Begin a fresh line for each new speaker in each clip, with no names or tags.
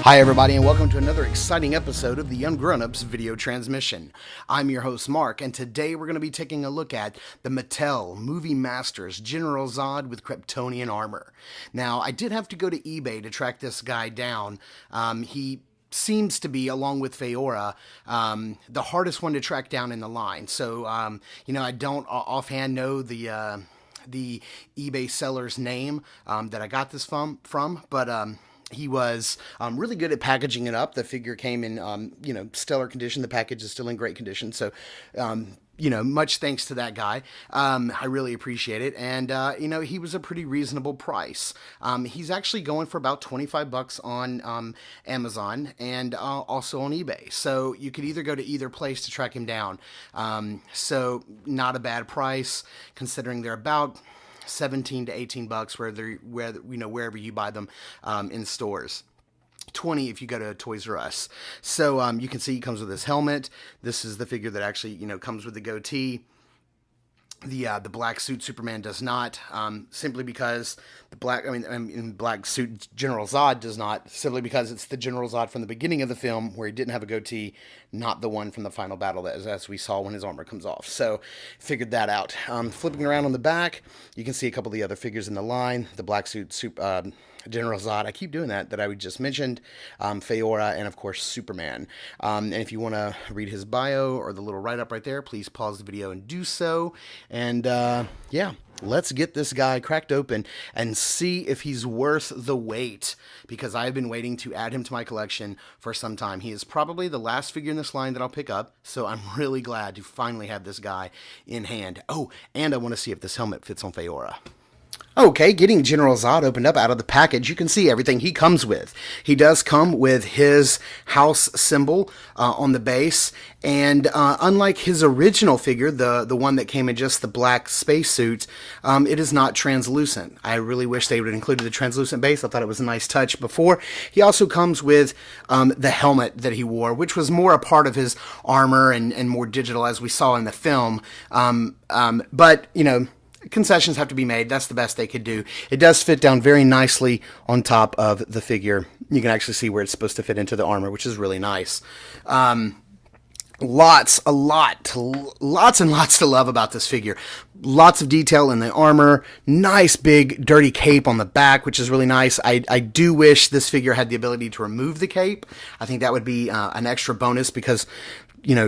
Hi everybody, and welcome to another exciting episode of the Ungrownups video transmission. I'm your host Mark, and today we're going to be taking a look at the Mattel Movie Masters General Zod with Kryptonian armor. Now, I did have to go to eBay to track this guy down. He seems to be, along with Feora, the hardest one to track down in the line. So, I don't offhand know the eBay seller's name that I got this from, but he was really good at packaging it up. The figure came in, stellar condition. The package is still in great condition. So, much thanks to that guy. I really appreciate it. And, he was a pretty reasonable price. He's actually going for about $25 on Amazon and also on eBay. So you could either go to either place to track him down. So not a bad price considering they're about $17 to $18 wherever you buy them in stores. 20 if you go to Toys R Us. So you can see he comes with his helmet. This is the figure that actually comes with the goatee. The black suit Superman does not, simply because the black suit General Zod does not, simply because it's the General Zod from the beginning of the film where he didn't have a goatee, not the one from the final battle as we saw when his armor comes off. So figured that out. Flipping around on the back, you can see a couple of the other figures in the line. The black suit General Zod, I keep doing that I just mentioned, Feora, and of course Superman. And if you want to read his bio or the little write-up right there, please pause the video and do so. And let's get this guy cracked open and see if he's worth the wait, because I've been waiting to add him to my collection for some time. He is probably the last figure in this line that I'll pick up, so I'm really glad to finally have this guy in hand. Oh, and I want to see if this helmet fits on Feora. Okay, getting General Zod opened up out of the package, you can see everything he comes with. He does come with his house symbol on the base, and unlike his original figure, the one that came in just the black spacesuit, it is not translucent. I really wish they would have included the translucent base. I thought it was a nice touch before. He also comes with the helmet that he wore, which was more a part of his armor and more digital as we saw in the film. But concessions have to be made. That's the best they could do. It does fit down very nicely on top of the figure. You can actually see where it's supposed to fit into the armor, which is really nice. Lots and lots to love about this figure. Lots of detail in the armor. Nice big dirty cape on the back, which is really nice. I do wish this figure had the ability to remove the cape. I think that would be an extra bonus, because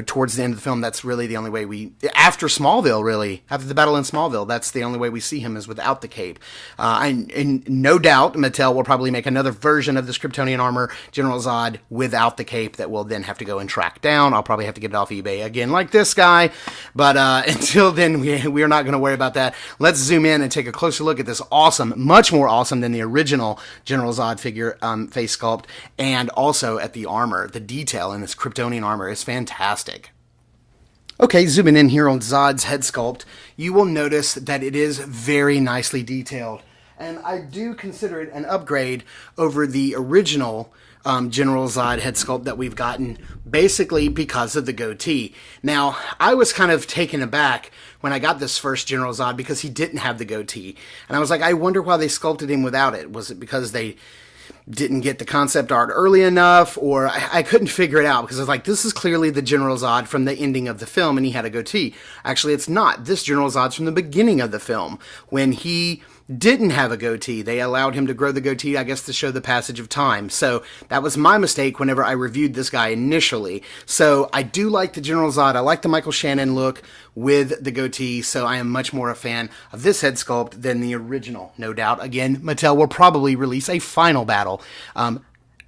towards the end of the film, that's really the only way after the battle in Smallville, that's the only way we see him is without the cape. And no doubt Mattel will probably make another version of this Kryptonian armor, General Zod, without the cape that we'll then have to go and track down. I'll probably have to get it off eBay again, like this guy. But until then, we are not going to worry about that. Let's zoom in and take a closer look at this awesome, much more awesome than the original General Zod figure face sculpt, and also at the armor. The detail in this Kryptonian armor is fantastic. Okay, zooming in here on Zod's head sculpt, you will notice that it is very nicely detailed. And I do consider it an upgrade over the original General Zod head sculpt that we've gotten, basically because of the goatee. Now, I was kind of taken aback when I got this first General Zod because he didn't have the goatee. And I was like, I wonder why they sculpted him without it. Was it because they didn't get the concept art early enough, or I couldn't figure it out, because I was like, this is clearly the General Zod from the ending of the film, and he had a goatee. Actually, it's not. This General Zod's from the beginning of the film, when he didn't have a goatee. They allowed him to grow the goatee, I guess, to show the passage of time. So that was my mistake whenever I reviewed this guy initially. So I do like the General Zod. I like the Michael Shannon look with the goatee, so I am much more a fan of this head sculpt than the original, no doubt. Again, Mattel will probably release a final battle.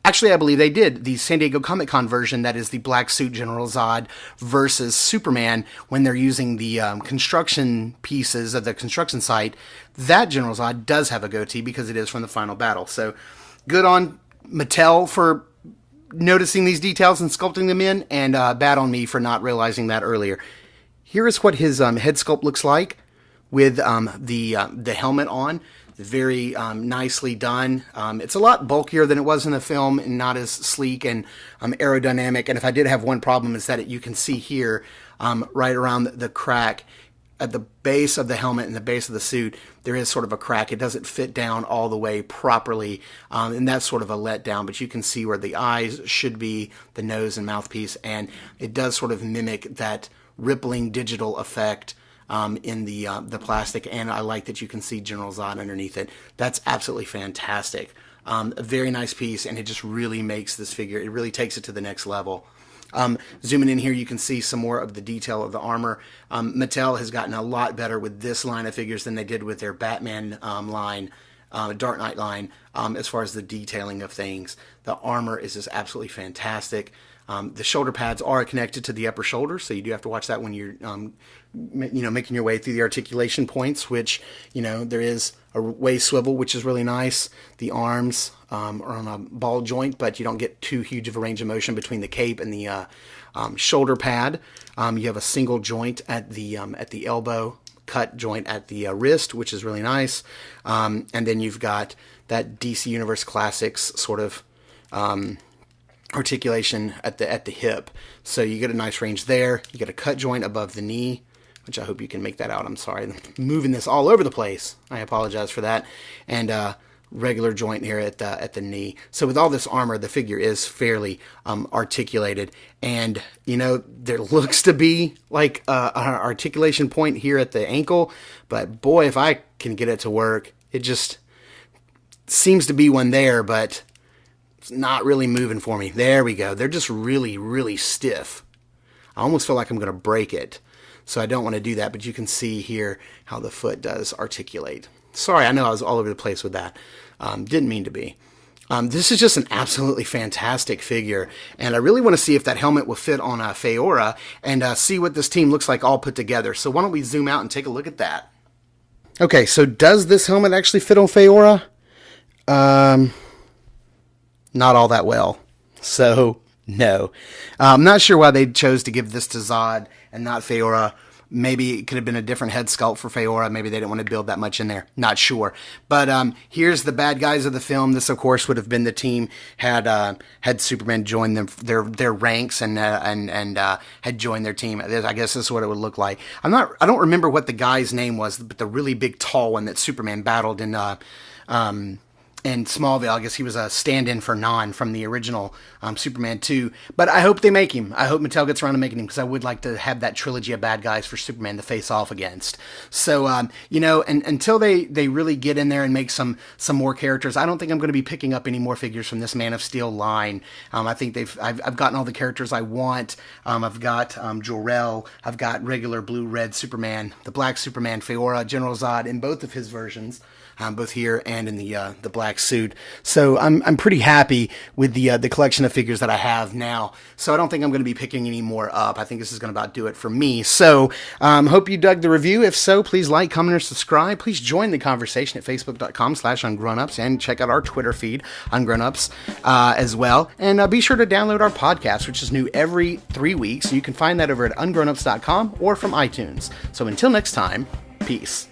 Actually, I believe they did. The San Diego Comic-Con version, that is the black suit General Zod versus Superman, when they're using the construction pieces of the construction site, that General Zod does have a goatee because it is from the final battle. So good on Mattel for noticing these details and sculpting them in, and bad on me for not realizing that earlier. Here is what his head sculpt looks like with the helmet on. Very nicely done. It's a lot bulkier than it was in the film and not as sleek and aerodynamic. And if I did have one problem, is that you can see here right around the crack, at the base of the helmet and the base of the suit, there is sort of a crack. It doesn't fit down all the way properly, and that's sort of a letdown. But you can see where the eyes should be, the nose and mouthpiece, and it does sort of mimic that rippling digital effect in the plastic. And I like that you can see General Zod underneath it. That's absolutely fantastic. A very nice piece, and it just really makes this figure. It really takes it to the next level. Zooming in here, you can see some more of the detail of the armor. Mattel has gotten a lot better with this line of figures than they did with their Batman line, Dark Knight line, as far as the detailing of things. The armor is just absolutely fantastic. The shoulder pads are connected to the upper shoulder, so you do have to watch that when you're, making your way through the articulation points, which, there is a waist swivel, which is really nice. The arms are on a ball joint, but you don't get too huge of a range of motion between the cape and the shoulder pad. You have a single joint at the elbow, cut joint at the wrist, which is really nice. And then you've got that DC Universe Classics sort of articulation at the hip, so you get a nice range there. You get a cut joint above the knee, which I hope you can make that out. I'm sorry, I'm moving this all over the place. I apologize for that. And regular joint here at the knee. So with all this armor, the figure is fairly articulated, and there looks to be like an articulation point here at the ankle, but boy, if I can get it to work, it just seems to be one there, but it's not really moving for me. There we go. They're just really, really stiff. I almost feel like I'm going to break it, so I don't want to do that, but you can see here how the foot does articulate. Sorry, I know I was all over the place with that. Didn't mean to be. This is just an absolutely fantastic figure, and I really want to see if that helmet will fit on Feora, and see what this team looks like all put together. So why don't we zoom out and take a look at that. Okay, so does this helmet actually fit on Feora? Not all that well. So, no. I'm not sure why they chose to give this to Zod and not Feora. Maybe it could have been a different head sculpt for Feora. Maybe they didn't want to build that much in there. Not sure. But here's the bad guys of the film. This, of course, would have been the team had Superman joined them their ranks and had joined their team. I guess this is what it would look like. I don't remember what the guy's name was, but the really big tall one that Superman battled in Smallville. I guess he was a stand-in for Non from the original Superman 2. But I hope they make him. I hope Mattel gets around to making him, because I would like to have that trilogy of bad guys for Superman to face off against. So, and until they really get in there and make some more characters, I don't think I'm going to be picking up any more figures from this Man of Steel line. I think I've gotten all the characters I want. I've got Jor-El. I've got regular blue-red Superman, the black Superman, Feora, General Zod in both of his versions. Both here and in the black suit. So I'm pretty happy with the collection of figures that I have now. So I don't think I'm going to be picking any more up. I think this is going to about do it for me. So hope you dug the review. If so, please like, comment, or subscribe. Please join the conversation at facebook.com/Ungrownups, and check out our Twitter feed, Ungrownups, as well. And be sure to download our podcast, which is new every 3 weeks. You can find that over at ungrownups.com or from iTunes. So until next time, peace.